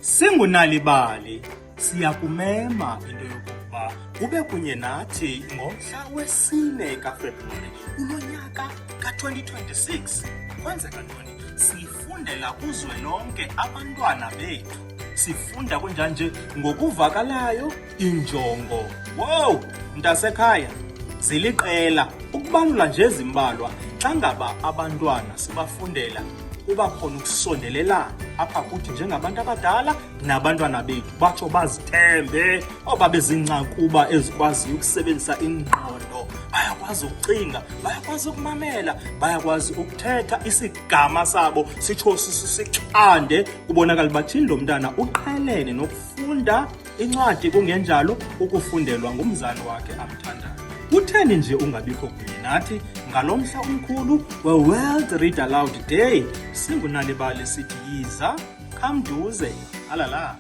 Singunalibali, siyakumema into yokokuba ube kunye nathi ngomhla wesi-4 kaFebruwari kulonyaka ka-2026. Kwenzeka ntoni? Sifundela kuzwelonke abantwana bethu. Sifunda kunjanje ngokuvakalayo injongo. Wow, mntasekhaya, ziliqela ukubalula nje ezimbalwa xa ngaba abantwana sibafundela kuba khona ukusondelelana apha kuthi njengabantu abadala nabantwana bethu batsho bazithembe, babe ziingcakuba ezikwaziyo ukusebenzisa ingqondo, bayakwazi ukucinga, bayakwazi ukumamela, bayakwazi ukuthetha, isigama sabo sitsho sichande, kubonakala bathini lo mntana uqhelene nokufunda incwadi, kungenjalo ukufundelwa ngumzali wakhe amthandayo. Kutheni nje ungabikho kunye nathi ngalo mhla omkhulu we-World Read Aloud Day? Singunalibali sithi yiza, khamduze, alala.